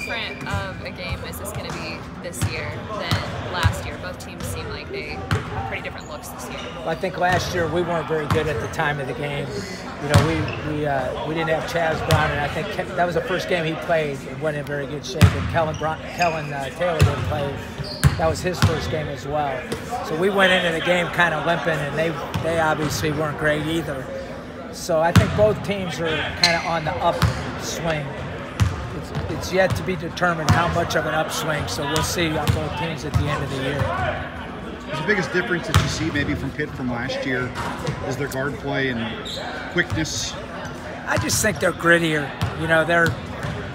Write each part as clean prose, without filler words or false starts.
different of a game is this going to be this year than last year? Both teams seem like they have pretty different looks this year. Well, I think last year we weren't very good at the time of the game. You know, we didn't have Chaz Brown, and I think that was the first game he played. It wasn't in very good shape. And Kellen Taylor didn't play. That was his first game as well. So we went into the game kind of limping, and they obviously weren't great either. So I think both teams are kind of on the upswing. It's yet to be determined how much of an upswing, so we'll see on both teams at the end of the year. Is the biggest difference that you see maybe from Pitt from last year is their guard play and quickness? I just think they're grittier. You know,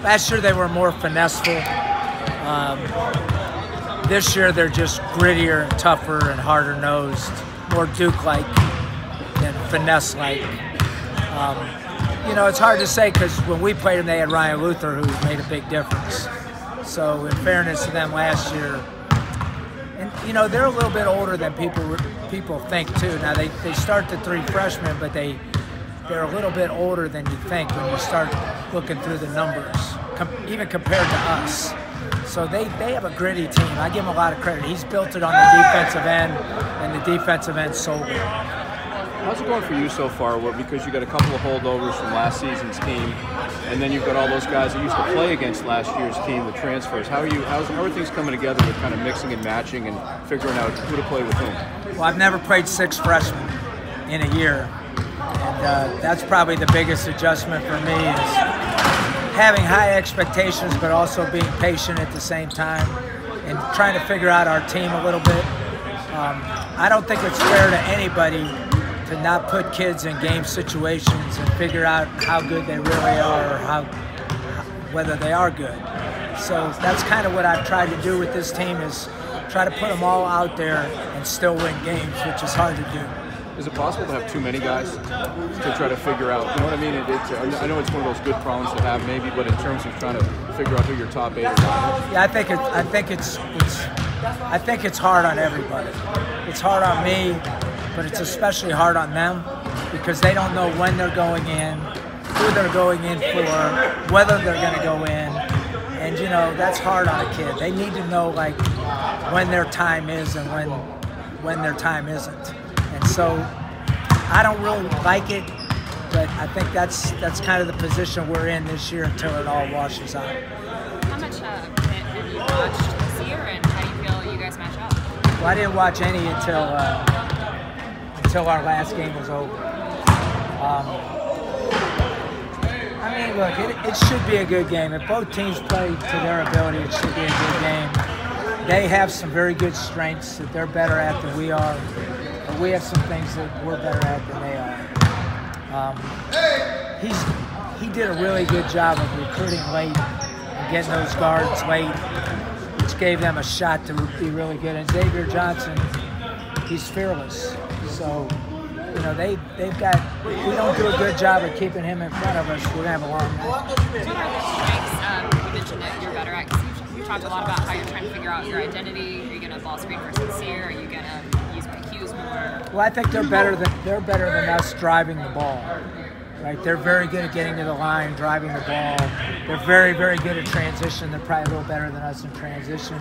last year they were more finesseful. This year they're just grittier and tougher and harder nosed, more Duke-like than finesse-like. You know, it's hard to say because when we played them, they had Ryan Luther, who made a big difference. So in fairness to them last year, and you know, they're a little bit older than people think too. Now they start the 3 freshmen, but they're a little bit older than you think when you start looking through the numbers, even compared to us. So they have a gritty team. I give him a lot of credit. He's built it on the defensive end, and the defensive end solely. How's it going for you so far? Well, because you got a couple of holdovers from last season's team, and then you've got all those guys that used to play against last year's team, the transfers. How are things coming together with kind of mixing and matching and figuring out who to play with whom? Well, I've never played 6 freshmen in a year, and that's probably the biggest adjustment for me is having high expectations, but also being patient at the same time and trying to figure out our team a little bit. I don't think it's fair to anybody to not put kids in game situations and figure out how good they really are or whether they are good. So that's kind of what I've tried to do with this team is try to put them all out there and still win games, which is hard to do. Is it possible to have too many guys to try to figure out, you know what I mean? I know it's one of those good problems to have maybe, but in terms of trying to figure out who your top 8 is. Yeah, I think it's hard on everybody. It's hard on me, but it's especially hard on them because they don't know when they're going in, who they're going in for, whether they're going to go in. And, you know, that's hard on a kid. They need to know, like, when their time is and when their time isn't. And so I don't really like it, but I think that's kind of the position we're in this year until it all washes out. How much Pitt have you watched this year, and how do you feel you guys match up? Well, I didn't watch any until our last game was over. I mean, look, it should be a good game. If both teams play to their ability, it should be a good game. They have some very good strengths that they're better at than we are. But we have some things that we're better at than they are. He did a really good job of recruiting late and getting those guards late, which gave them a shot to be really good. And Xavier Johnson, he's fearless. So, you know, they've got, if we don't do a good job of keeping him in front of us, we're going to have a long night. What are the strengths you mentioned that you're better at? Because you talked a lot about how you're trying to figure out your identity. Are you going to ball screen for sincere? Are you going to use PQs more? Well, I think they're better than us driving the ball. Right? They're very good at getting to the line, driving the ball. They're very, very good at transition. They're probably a little better than us in transition.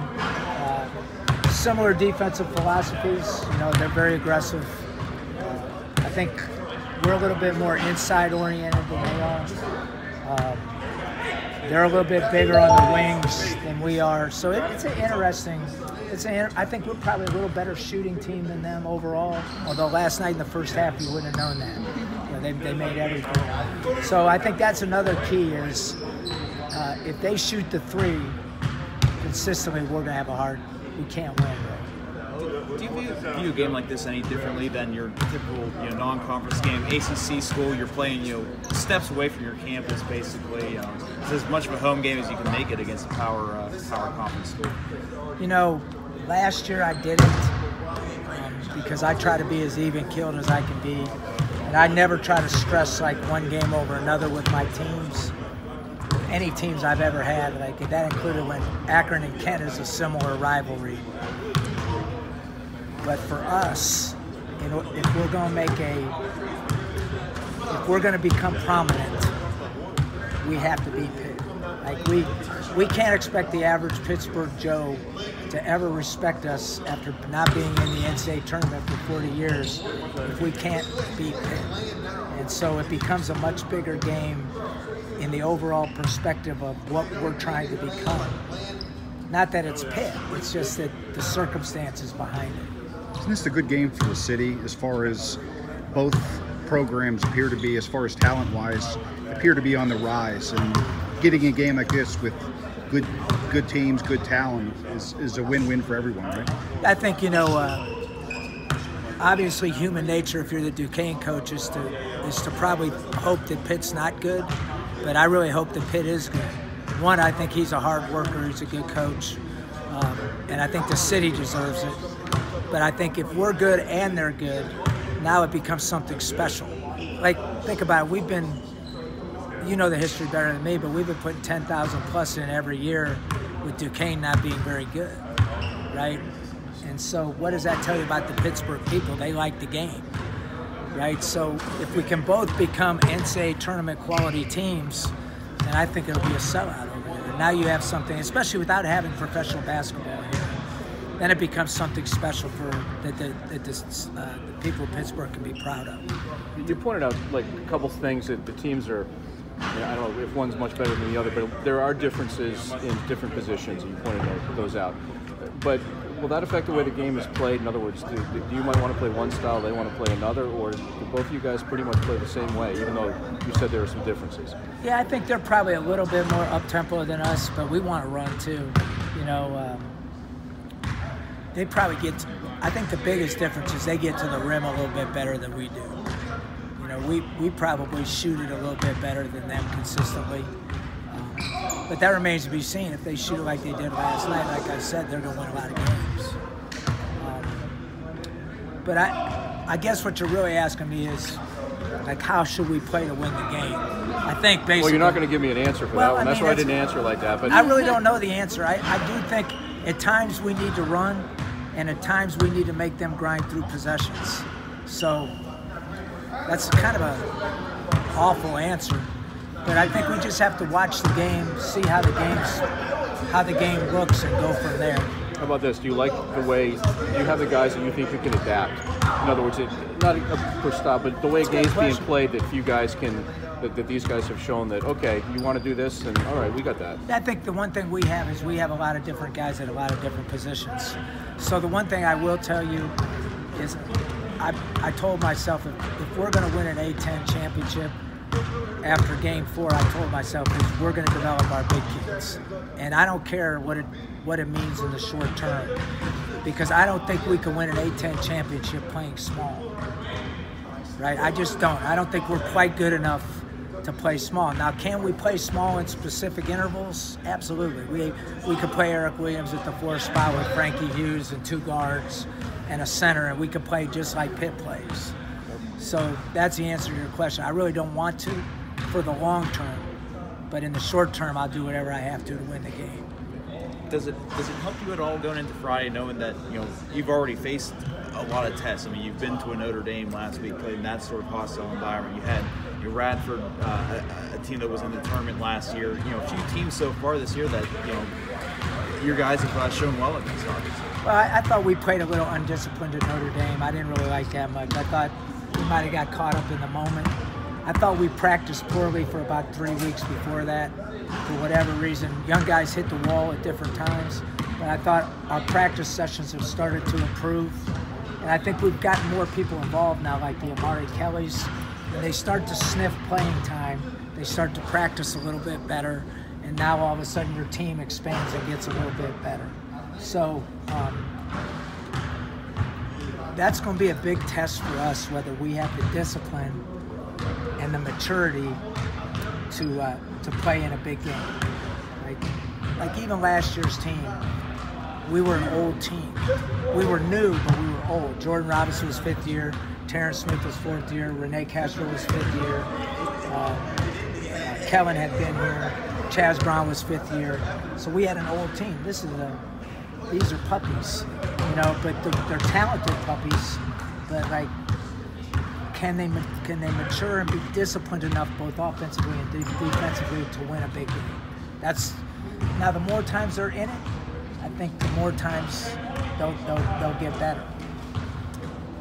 Similar defensive philosophies. You know, they're very aggressive. I think we're a little bit more inside oriented than they are. They're a little bit bigger on the wings than we are. So it's an interesting. I think we're probably a little better shooting team than them overall. Although last night in the first half you wouldn't have known that. You know, they made everything. So I think that's another key is if they shoot the 3 consistently, we're gonna have we can't win. Do you view a game like this any differently than your typical, non-conference game? ACC school, you're playing, steps away from your campus, basically. It's as much of a home game as you can make it against a power conference school. You know, last year I didn't because I try to be as even-keeled as I can be, and I never try to stress like one game over another with my teams. Any teams I've ever had, like that included when Akron and Kent is a similar rivalry. But for us, if we're going to become prominent, we have to beat Pitt. Like we can't expect the average Pittsburgh Joe to ever respect us after not being in the NCAA tournament for 40 years if we can't beat Pitt. And so it becomes a much bigger game in the overall perspective of what we're trying to become. Not that it's Pitt, it's just that the circumstances behind it. Isn't this a good game for the city as far as both programs appear to be, as far as talent-wise, appear to be on the rise, and getting a game like this with good teams, good talent is a win-win for everyone, right? I think, obviously human nature, if you're the Duquesne coach, is to probably hope that Pitt's not good, but I really hope that Pitt is good. One, I think he's a hard worker, he's a good coach, and I think the city deserves it. But I think if we're good and they're good, now it becomes something special. Like, think about it, we've been, you know the history better than me, but we've been putting 10,000 plus in every year with Duquesne not being very good, right? And so what does that tell you about the Pittsburgh people? They like the game, right? So if we can both become NCAA tournament quality teams, then I think it'll be a sellout over there. And now you have something, especially without having professional basketball here, then it becomes something special for that the people of Pittsburgh can be proud of. You pointed out like a couple things that the teams are, I don't know if one's much better than the other, but there are differences in different positions, and you pointed those out. But will that affect the way the game is played? In other words, do you might want to play one style, they want to play another, or do both of you guys pretty much play the same way, even though you said there are some differences? Yeah, I think they're probably a little bit more up-tempo than us, but we want to run too. They probably I think the biggest difference is they get to the rim a little bit better than we do. We probably shoot it a little bit better than them consistently. But that remains to be seen. If they shoot it like they did last night, like I said, they're going to win a lot of games. But I guess what you're really asking me is, like, how should we play to win the game? I think basically... Well, you're not going to give me an answer for that one. That's why I didn't answer like that. But I really don't know the answer. I do think at times we need to run, and at times we need to make them grind through possessions. So that's kind of an awful answer. But I think we just have to watch the game, see how the game looks, and go from there. How about this? Do you like the way you have the guys that you think you can adapt? In other words, not a per stop, but the way a game's being played that you guys can, that these guys have shown that, okay, you want to do this, and all right, we got that. I think the one thing we have is we have a lot of different guys at a lot of different positions. So the one thing I will tell you is I told myself if we're going to win an A-10 championship, after Game 4, I told myself is we're going to develop our big kids, and I don't care what it means in the short term, because I don't think we can win an A-10 championship playing small. Right? I just don't. I don't think we're quite good enough to play small. Now, can we play small in specific intervals? Absolutely. We could play Eric Williams at the 4 spot with Frankie Hughes and 2 guards and a center, and we could play just like Pitt plays. So that's the answer to your question. I really don't want to for the long term, but in the short term, I'll do whatever I have to win the game. Does it help you at all going into Friday knowing that you've already faced a lot of tests? I mean, you've been to a Notre Dame last week, played in that sort of hostile environment. You had your Radford, a team that was in the tournament last year. A few teams so far this year that your guys have shown well against targets. Well, I thought we played a little undisciplined at Notre Dame. I didn't really like that much. I thought we might have got caught up in the moment. I thought we practiced poorly for about 3 weeks before that. For whatever reason, young guys hit the wall at different times. But I thought our practice sessions have started to improve. And I think we've gotten more people involved now, like the Amari Kellys. And they start to sniff playing time. They start to practice a little bit better. And now all of a sudden your team expands and gets a little bit better. So that's going to be a big test for us, whether we have the discipline and the maturity to play in a big game. Like even last year's team, we were an old team. We were new, but we were old. Jordan Robinson was 5th year, Terrence Smith was 4th year, Renee Castro was 5th year, Kellen had been here, Chaz Brown was 5th year. So we had an old team. These are puppies, but they're talented puppies, but can they mature and be disciplined enough both offensively and defensively to win a big game? That's now the more times they're in it, I think the more times they'll get better.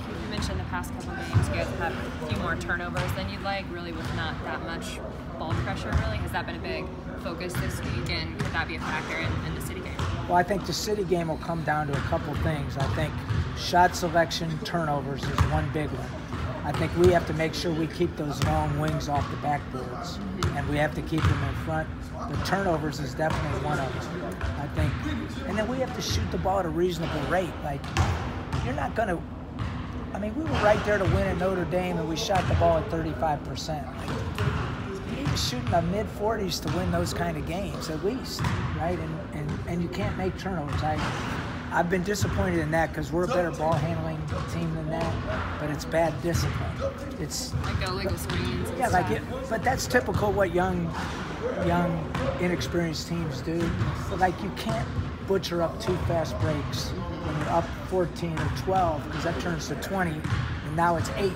You mentioned the past couple games, you guys have had a few more turnovers than you'd like, really with not that much ball pressure, really. Has that been a big focus this week, and could that be a factor in the city game? Well, I think the city game will come down to a couple things. I think shot selection, turnovers is one big one. I think we have to make sure we keep those long wings off the backboards, and we have to keep them in front. The turnovers is definitely one of them, I think. And then we have to shoot the ball at a reasonable rate. Like, you're not going to, I mean, we were right there to win at Notre Dame, and we shot the ball at 35%. Like, you need to shoot in the mid-40s to win those kind of games, at least, right? And you can't make turnovers. I've been disappointed in that because we're a better ball handling team than that, but it's bad discipline. It's like no legal screens. Yeah, like it, but that's typical what young, inexperienced teams do. But like, you can't butcher up 2 fast breaks when you're up 14 or 12, because that turns to 20, and now it's 8.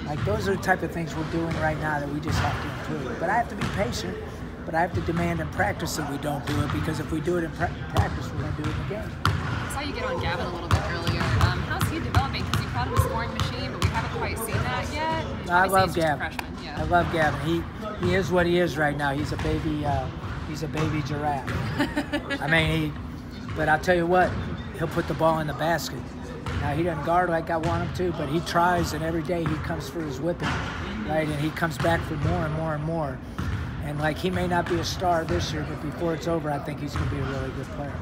Like, those are the type of things we're doing right now that we just have to improve. But I have to be patient. But I have to demand in practice that we don't do it, because if we do it in practice, we're going to do it in the game. I saw you get on Gavin a little bit earlier. How's he developing? Because you called him a scoring machine, but we haven't quite seen that yet. I love Gavin. Freshman, yeah. I love Gavin. He is what he is right now. He's a baby giraffe. I mean, but I'll tell you what, he'll put the ball in the basket. Now, he doesn't guard like I want him to, but he tries, and every day he comes for his whipping, right? And he comes back for more and more and more. And like, he may not be a star this year, but before it's over, I think he's going to be a really good player.